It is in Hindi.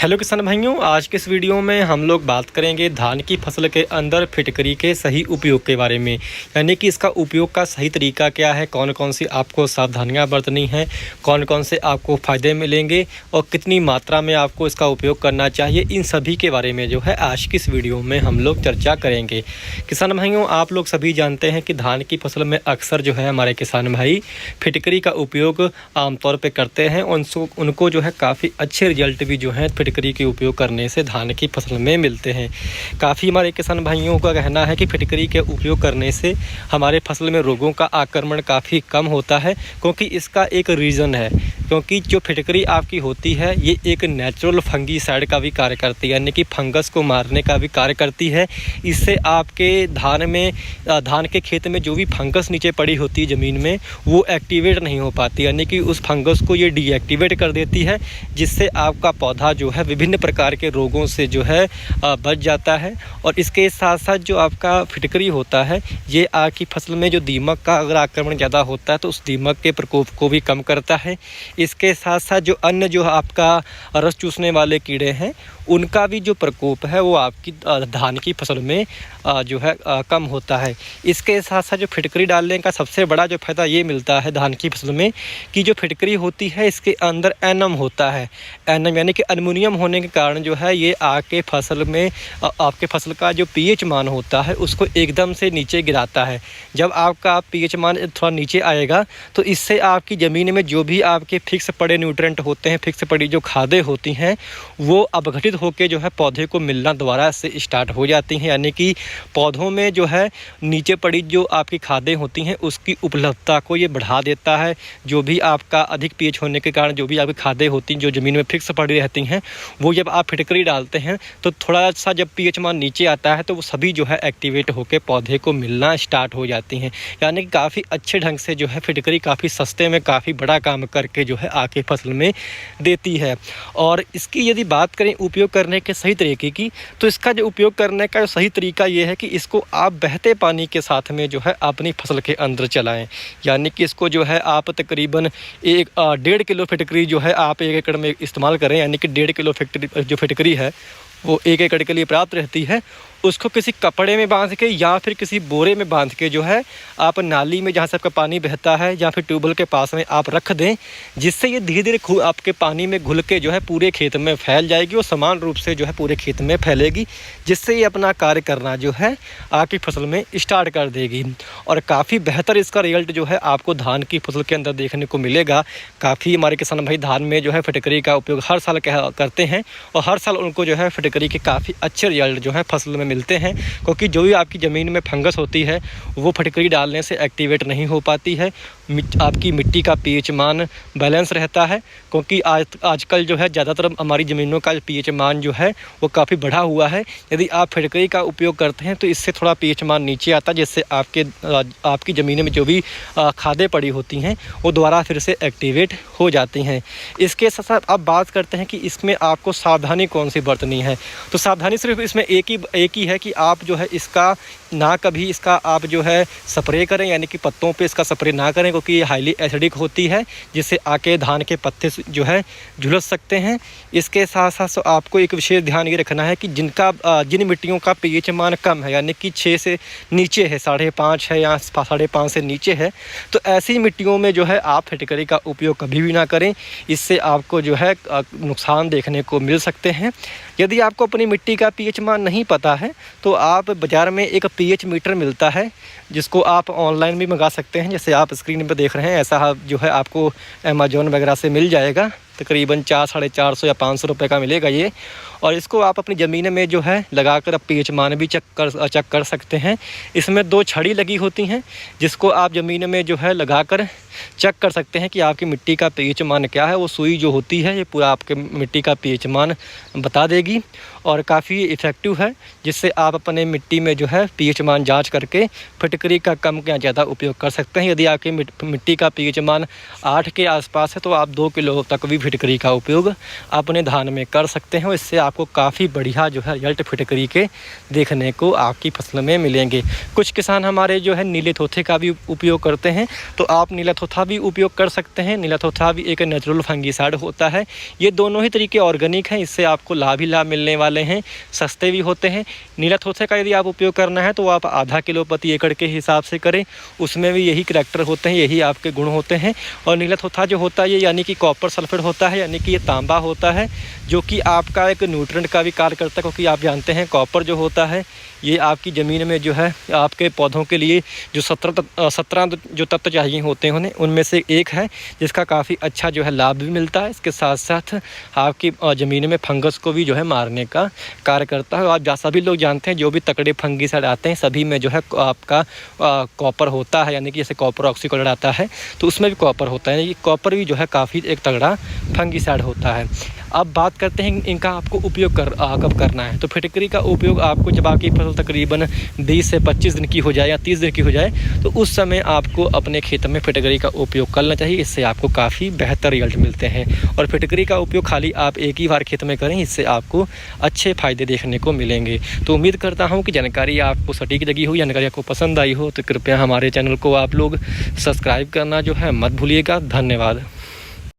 हेलो किसान भाइयों, आज के इस वीडियो में हम लोग बात करेंगे धान की फसल के अंदर फिटकरी के सही उपयोग के बारे में। यानी कि इसका उपयोग का सही तरीका क्या है, कौन कौन सी आपको सावधानियां बरतनी हैं, कौन कौन से आपको फ़ायदे मिलेंगे और कितनी मात्रा में आपको इसका उपयोग करना चाहिए, इन सभी के बारे में जो है आज की इस वीडियो में हम लोग चर्चा करेंगे। किसान भाइयों, आप लोग सभी जानते हैं कि धान की फसल में अक्सर जो है हमारे किसान भाई फिटकरी का उपयोग आमतौर पर करते हैं। उनको जो है काफ़ी अच्छे रिजल्ट भी जो है फिटकरी के उपयोग करने से धान की फसल में मिलते हैं। काफ़ी हमारे किसान भाइयों का कहना है कि फिटकरी के उपयोग करने से हमारे फसल में रोगों का आक्रमण काफ़ी कम होता है, क्योंकि इसका एक रीज़न है, क्योंकि जो फिटकरी आपकी होती है ये एक नेचुरल फंगीसाइड का भी कार्य करती है, यानी कि फंगस को मारने का भी कार्य करती है। इससे आपके धान के खेत में जो भी फंगस नीचे पड़ी होती है ज़मीन में, वो एक्टिवेट नहीं हो पाती, यानी कि उस फंगस को ये डीएक्टिवेट कर देती है, जिससे आपका पौधा जो है विभिन्न प्रकार के रोगों से जो है बच जाता है। और इसके साथ साथ जो आपका फिटकरी होता है ये आपकी फसल में जो दीमक का अगर आक्रमण ज़्यादा होता है तो उस दीमक के प्रकोप को भी कम करता है। इसके साथ साथ जो अन्य जो आपका रस चूसने वाले कीड़े हैं उनका भी जो प्रकोप है वो आपकी धान की फसल में जो है कम होता है। इसके साथ साथ जो फिटकरी डालने का सबसे बड़ा जो फ़ायदा ये मिलता है धान की फसल में कि जो फिटकरी होती है इसके अंदर एनम होता है। एनम यानी कि अमोनियम होने के कारण जो है ये आपके फसल में आपके फसल का जो पीएच मान होता है उसको एकदम से नीचे गिराता है। जब आपका पीएच मान थोड़ा नीचे आएगा तो इससे आपकी ज़मीन में जो भी आपके फिक्स पड़े न्यूट्रेंट होते हैं, फिक्स पड़ी जो खादें होती हैं, वो अपघटित होके जो है पौधे को मिलना दोबारा से स्टार्ट हो जाती हैं। यानी कि पौधों में जो है नीचे पड़ी जो आपकी खादें होती हैं उसकी उपलब्धता को ये बढ़ा देता है। जो भी आपका अधिक पीएच होने के कारण जो भी आपकी खादें होती हैं जो ज़मीन में फिक्स पड़ी रहती हैं, वो जब आप फिटकरी डालते हैं तो थोड़ा सा जब पीएच मान नीचे आता है तो वो सभी जो है एक्टिवेट होकर पौधे को मिलना स्टार्ट हो जाती हैं। यानी कि काफ़ी अच्छे ढंग से जो है फिटकरी काफ़ी सस्ते में काफ़ी बड़ा काम करके जो है आपकी फसल में देती है। और इसकी यदि बात करें उपयोग करने के सही तरीके की, तो इसका जो उपयोग करने का सही तरीका ये है कि इसको आप बहते पानी के साथ में जो है अपनी फसल के अंदर चलाएं। यानी कि इसको जो है आप तकरीबन 1.5 किलो फिटकरी जो है आप 1 एकड़ में इस्तेमाल करें। यानी कि 1.5 किलो जो फिटकरी है वो 1 एकड़ के लिए पर्याप्त रहती है। उसको किसी कपड़े में बांध के या फिर किसी बोरे में बांध के जो है आप नाली में जहाँ से आपका पानी बहता है या फिर ट्यूबवेल के पास में आप रख दें, जिससे ये धीरे धीरे आपके पानी में घुल के जो है पूरे खेत में फैल जाएगी और समान रूप से जो है पूरे खेत में फैलेगी, जिससे ये अपना कार्य करना जो है आपकी फसल में स्टार्ट कर देगी। और काफ़ी बेहतर इसका रिजल्ट जो है आपको धान की फसल के अंदर देखने को मिलेगा। काफ़ी हमारे किसान भाई धान में जो है फिटकरी का उपयोग हर साल करते हैं और हर साल उनको जो है फिटकरी के काफ़ी अच्छे रिजल्ट जो है फसल में मिलते हैं, क्योंकि जो भी आपकी ज़मीन में फंगस होती है वो फिटकरी डालने से एक्टिवेट नहीं हो पाती है। आपकी मिट्टी का पीएच मान बैलेंस रहता है, क्योंकि आजकल जो है ज़्यादातर हमारी ज़मीनों का पीएच मान जो है वो काफ़ी बढ़ा हुआ है। यदि आप फिटकरी का उपयोग करते हैं तो इससे थोड़ा पीएच मान नीचे आता है, जिससे आपकी ज़मीन में जो भी खादें पड़ी होती हैं वो दोबारा फिर से एक्टिवेट हो जाती हैं। इसके साथ साथ अब बात करते हैं कि इसमें आपको सावधानी कौन सी बरतनी है। तो सावधानी सिर्फ इसमें एक ही है कि आप जो है इसका ना कभी इसका आप जो है स्प्रे करें, यानी कि पत्तों पे इसका स्प्रे ना करें, क्योंकि ये हाईली एसिडिक होती है, जिससे आके धान के पत्ते जो है झुलस सकते हैं। इसके साथ साथ आपको एक विशेष ध्यान ये रखना है कि जिन मिट्टियों का पीएच मान कम है, यानी कि 6 से नीचे है, 5.5 है या 5.5 से नीचे है, तो ऐसी मिट्टियों में जो है आप फिटकरी का उपयोग कभी भी ना करें। इससे आपको जो है नुकसान देखने को मिल सकते हैं। यदि आपको अपनी मिट्टी का पीएच मान नहीं पता है तो आप बाज़ार में एक पीएच मीटर मिलता है, जिसको आप ऑनलाइन भी मंगा सकते हैं। जैसे आप स्क्रीन पर देख रहे हैं, ऐसा जो है आपको अमेज़ॉन वगैरह से मिल जाएगा। तकरीबन 400-450 या 500 रुपये का मिलेगा ये। और इसको आप अपनी ज़मीन में जो है लगाकर पीएच मान भी चेक कर सकते हैं। इसमें 2 छड़ी लगी होती हैं, जिसको आप ज़मीन में जो है लगाकर चेक कर सकते हैं कि आपकी मिट्टी का पीएच मान क्या है। वो सुई जो होती है ये पूरा आपके मिट्टी का पीएच मान बता देगी और काफ़ी इफ़ेक्टिव है, जिससे आप अपने मिट्टी में जो है पीएच मान जांच करके फिटकरी का कम या ज़्यादा उपयोग कर सकते हैं। यदि आपकी मिट्टी का पीएच मान 8 के आसपास है तो आप 2 किलो तक भी फिटकरी का उपयोग अपने धान में कर सकते हैं। इससे आपको काफ़ी बढ़िया जो है रिजल्ट फिटकरी के देखने को आपकी फसल में मिलेंगे। कुछ किसान हमारे जो है नीले थोथे का भी उपयोग करते हैं, तो आप नीला थोथा भी उपयोग कर सकते हैं। नीला थोथा भी एक नेचुरल फंगिसाइड होता है। ये दोनों ही तरीके ऑर्गेनिक हैं, इससे आपको लाभ ही लाभ मिलने वाले हैं, सस्ते भी होते हैं। नीला थोथे का यदि आप उपयोग करना है तो आप आधा किलो प्रति एकड़ के हिसाब से करें, उसमें भी यही करैक्टर होते हैं, यही आपके गुण होते हैं। और नीला थोथा जो होता है ये यानी कि कॉपर सल्फेट होता है, यानी कि ये तांबा होता है, जो कि आपका एक न्यूट्रेंट का भी कार्य करता है। क्योंकि आप जानते हैं कॉपर जो होता है ये आपकी ज़मीन में जो है आपके पौधों के लिए जो 17 जो तत्व चाहिए होते हैं उनमें से एक है, जिसका काफ़ी अच्छा जो है लाभ भी मिलता है। इसके साथ साथ आपकी ज़मीन में फंगस को भी जो है मारने का कार्य करता है। आप सभी लोग जानते हैं जो भी तकड़े फंगिसाइड आते हैं सभी में जो है आपका कॉपर होता है, यानी कि जैसे कॉपर ऑक्सीक्लोराइड आता है तो उसमें भी कॉपर होता है। ये कॉपर भी जो है काफ़ी एक तगड़ा फंगिसाइड होता है। अब बात करते हैं इनका आपको उपयोग कब करना है। तो फिटकरी का उपयोग आपको जब आपकी फसल तकरीबन 20 से 25 दिन की हो जाए या 30 दिन की हो जाए तो उस समय आपको अपने खेत में फिटकरी का उपयोग करना चाहिए। इससे आपको काफ़ी बेहतर रिजल्ट मिलते हैं। और फिटकरी का उपयोग खाली आप एक ही बार खेत में करें, इससे आपको अच्छे फ़ायदे देखने को मिलेंगे। तो उम्मीद करता हूँ कि जानकारी आपको सटीक लगी हो, जानकारी आपको पसंद आई हो, तो कृपया हमारे चैनल को आप लोग सब्सक्राइब करना जो है मत भूलिएगा। धन्यवाद।